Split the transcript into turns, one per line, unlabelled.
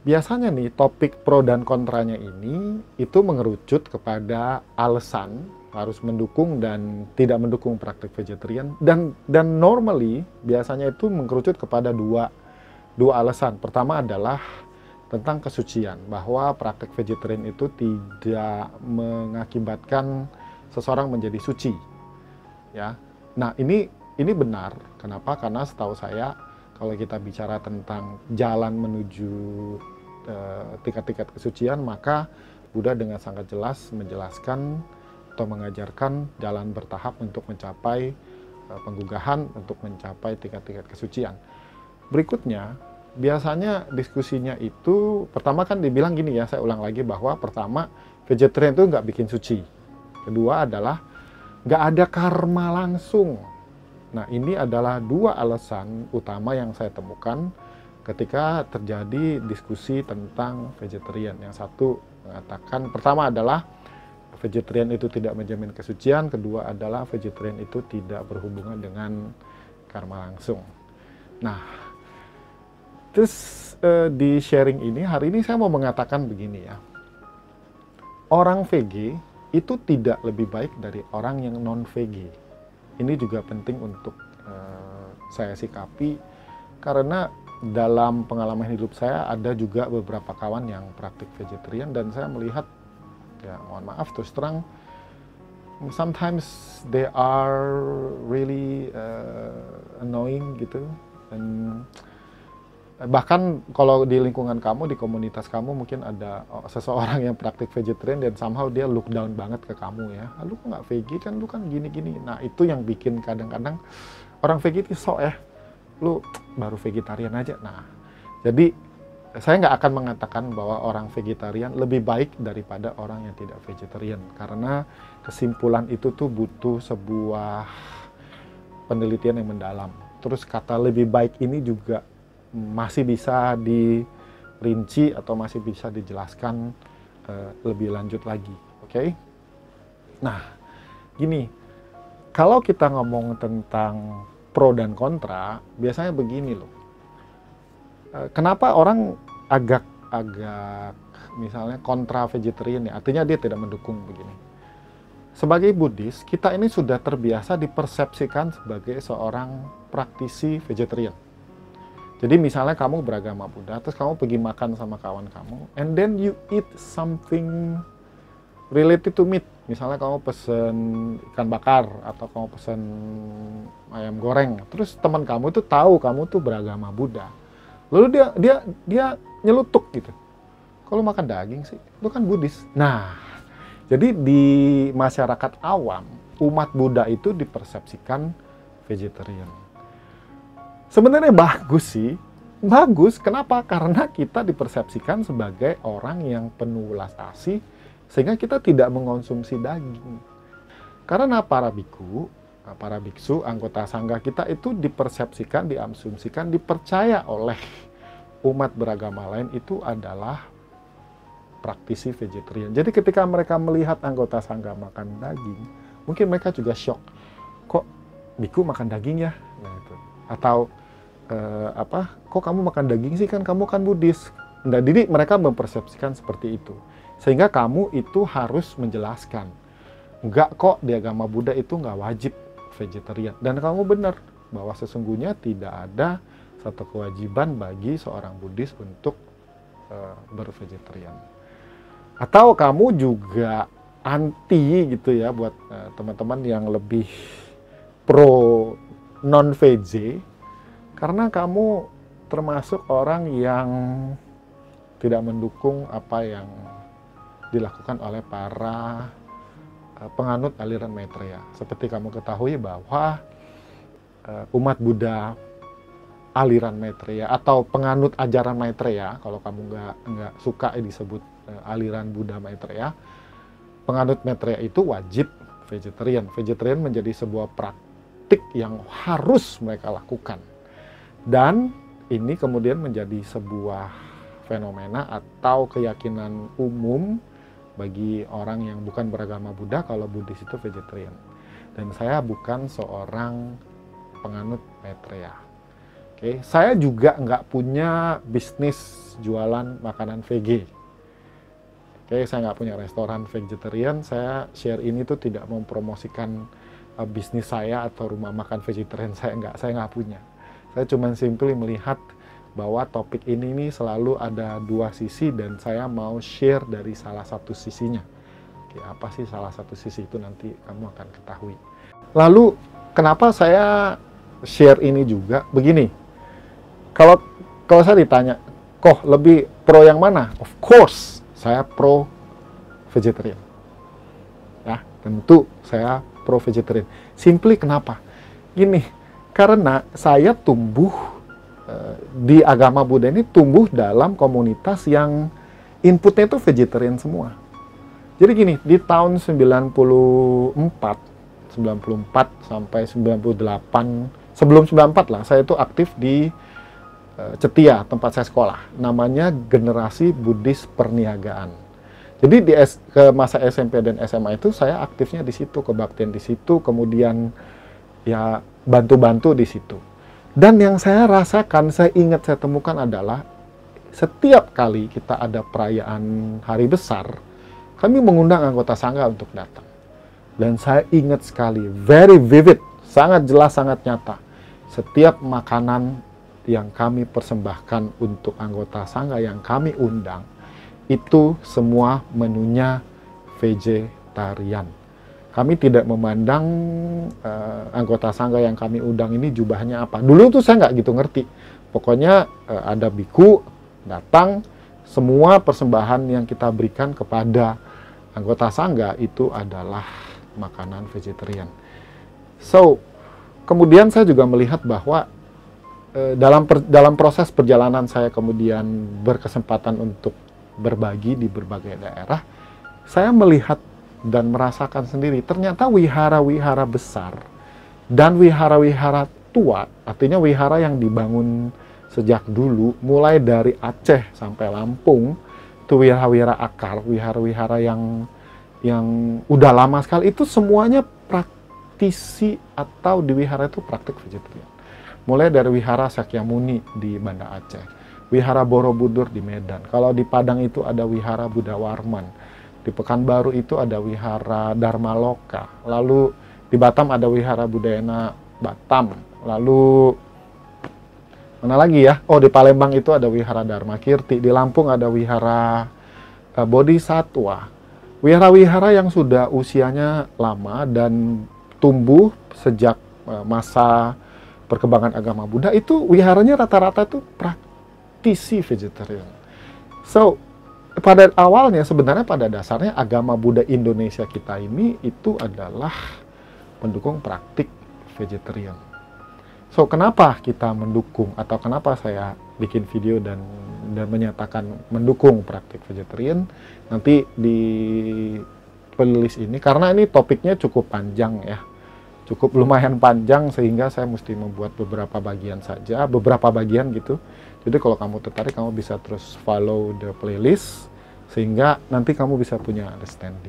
biasanya nih topik pro dan kontranya ini itu mengerucut kepada alasan harus mendukung dan tidak mendukung praktik vegetarian, dan normally biasanya itu mengerucut kepada dua alasan. Pertama adalah tentang kesucian, bahwa praktik vegetarian itu tidak mengakibatkan seseorang menjadi suci, ya. Nah, ini benar. Kenapa? Karena setahu saya kalau kita bicara tentang jalan menuju tingkat-tingkat kesucian, maka Buddha dengan sangat jelas menjelaskan atau mengajarkan jalan bertahap untuk mencapai penggugahan, untuk mencapai tingkat-tingkat kesucian. Berikutnya, biasanya diskusinya itu, pertama kan dibilang gini ya, saya ulang lagi bahwa pertama, vegetarian itu nggak bikin suci. Kedua adalah nggak ada karma langsung. Nah, ini adalah dua alasan utama yang saya temukan ketika terjadi diskusi tentang vegetarian. Yang satu mengatakan, pertama adalah vegetarian itu tidak menjamin kesucian, kedua adalah vegetarian itu tidak berhubungan dengan karma langsung. Nah, terus di sharing ini, hari ini saya mau mengatakan begini ya, orang VG itu tidak lebih baik dari orang yang non-VG. Ini juga penting untuk saya sikapi, karena dalam pengalaman hidup saya ada juga beberapa kawan yang praktik vegetarian, dan saya melihat, ya mohon maaf terus terang, sometimes they are really annoying gitu. Dan bahkan kalau di lingkungan kamu, di komunitas kamu mungkin ada seseorang yang praktik vegetarian dan somehow dia look down banget ke kamu ya. Lu kok nggak veggie kan, lu kan gini-gini. Nah, itu yang bikin kadang-kadang orang veggie itu sok ya, lu baru vegetarian aja. Nah, jadi saya nggak akan mengatakan bahwa orang vegetarian lebih baik daripada orang yang tidak vegetarian, karena kesimpulan itu tuh butuh sebuah penelitian yang mendalam. Terus kata lebih baik ini juga masih bisa dirinci atau masih bisa dijelaskan lebih lanjut lagi, oke? Nah, gini, kalau kita ngomong tentang pro dan kontra, biasanya begini loh. Kenapa orang agak misalnya kontra vegetarian ya, artinya dia tidak mendukung begini. Sebagai Buddhis, kita ini sudah terbiasa dipersepsikan sebagai seorang praktisi vegetarian. Jadi misalnya kamu beragama Buddha, terus kamu pergi makan sama kawan kamu, and then you eat something related to meat. Misalnya kamu pesen ikan bakar, atau kamu pesen ayam goreng. Terus teman kamu tuh tahu kamu tuh beragama Buddha. Lalu dia nyelutuk gitu. Kalau makan daging sih, lu kan Buddhis. Nah, jadi di masyarakat awam, umat Buddha itu dipersepsikan vegetarian. Sebenarnya bagus sih. Bagus, kenapa? Karena kita dipersepsikan sebagai orang yang penuh welas asih, sehingga kita tidak mengonsumsi daging. Karena para biku, para biksu, anggota sangga kita itu dipersepsikan, diasumsikan, dipercaya oleh umat beragama lain itu adalah praktisi vegetarian. Jadi ketika mereka melihat anggota sangga makan daging, mungkin mereka juga shock. Kok biku makan daging ya? Nah, itu. Atau kok kamu makan daging sih, kan kamu kan Buddhis. Nah, jadi mereka mempersepsikan seperti itu. Sehingga kamu itu harus menjelaskan, enggak kok, di agama Buddha itu enggak wajib vegetarian. Dan kamu benar bahwa sesungguhnya tidak ada satu kewajiban bagi seorang Buddhis untuk bervegetarian. Atau kamu juga anti gitu ya, buat teman-teman yang lebih pro non-veg, karena kamu termasuk orang yang tidak mendukung apa yang dilakukan oleh para penganut aliran Maitreya. Seperti kamu ketahui bahwa umat Buddha aliran Maitreya atau penganut ajaran Maitreya, kalau kamu nggak suka disebut aliran Buddha Maitreya, penganut Maitreya itu wajib vegetarian. Vegetarian menjadi sebuah praktik yang harus mereka lakukan. Dan ini kemudian menjadi sebuah fenomena atau keyakinan umum bagi orang yang bukan beragama Buddha kalau Buddhis itu vegetarian. Dan saya bukan seorang penganut Maitreya. Oke, saya juga nggak punya bisnis jualan makanan VG. Oke, saya nggak punya restoran vegetarian. Saya share ini tuh tidak mempromosikan bisnis saya atau rumah makan vegetarian. Saya nggak punya. Saya cuma simply melihat bahwa topik ini nih selalu ada dua sisi dan saya mau share dari salah satu sisinya. Oke, apa sih salah satu sisi itu nanti kamu akan ketahui. Lalu kenapa saya share ini juga? Begini. Kalau saya ditanya, kok lebih pro yang mana? Of course, saya pro vegetarian. Ya, tentu saya pro vegetarian. Simply kenapa? Gini, karena saya tumbuh di agama Buddha ini tumbuh dalam komunitas yang inputnya itu vegetarian semua. Jadi gini, di tahun 94 sampai 98, sebelum 94 lah, saya itu aktif di Cetia, tempat saya sekolah, namanya Generasi Buddhis Perniagaan. Jadi ke masa SMP dan SMA itu saya aktifnya di situ, kebaktian di situ, kemudian ya bantu-bantu di situ. Dan yang saya rasakan, saya ingat, saya temukan adalah setiap kali kita ada perayaan hari besar, kami mengundang anggota sangga untuk datang. Dan saya ingat sekali, very vivid, sangat jelas, sangat nyata. Setiap makanan yang kami persembahkan untuk anggota sangga yang kami undang, itu semua menunya vegetarian. Kami tidak memandang anggota sangga yang kami undang ini jubahnya apa. Dulu tuh saya nggak gitu ngerti. Pokoknya ada biku datang, semua persembahan yang kita berikan kepada anggota sangga itu adalah makanan vegetarian. So, kemudian saya juga melihat bahwa dalam proses perjalanan saya kemudian berkesempatan untuk berbagi di berbagai daerah, saya melihat dan merasakan sendiri, ternyata wihara-wihara besar dan wihara-wihara tua, artinya wihara yang dibangun sejak dulu, mulai dari Aceh sampai Lampung, itu wihara-wihara akar, wihara-wihara yang udah lama sekali, itu semuanya praktisi atau di wihara itu praktik vegetarian. Mulai dari wihara Sakyamuni di Banda Aceh, wihara Borobudur di Medan. Kalau di Padang itu ada wihara Buddha Warman. Di Pekanbaru itu ada wihara Dharma Loka. Lalu di Batam ada wihara Budayana Batam. Lalu mana lagi ya? Oh, di Palembang itu ada wihara Dharma Kirti. Di Lampung ada wihara Bodhisatwa. Wihara-wihara yang sudah usianya lama dan tumbuh sejak masa perkembangan agama Buddha, itu wiharanya rata-rata itu praktisi vegetarian. So, pada awalnya sebenarnya pada dasarnya agama Buddha Indonesia kita ini itu adalah mendukung praktik vegetarian. So, kenapa kita mendukung atau kenapa saya bikin video dan menyatakan mendukung praktik vegetarian? Nanti di playlist ini, karena ini topiknya cukup panjang ya. Cukup lumayan panjang sehingga saya mesti membuat beberapa bagian saja, beberapa bagian gitu. Jadi kalau kamu tertarik, kamu bisa terus follow the playlist sehingga nanti kamu bisa punya understanding.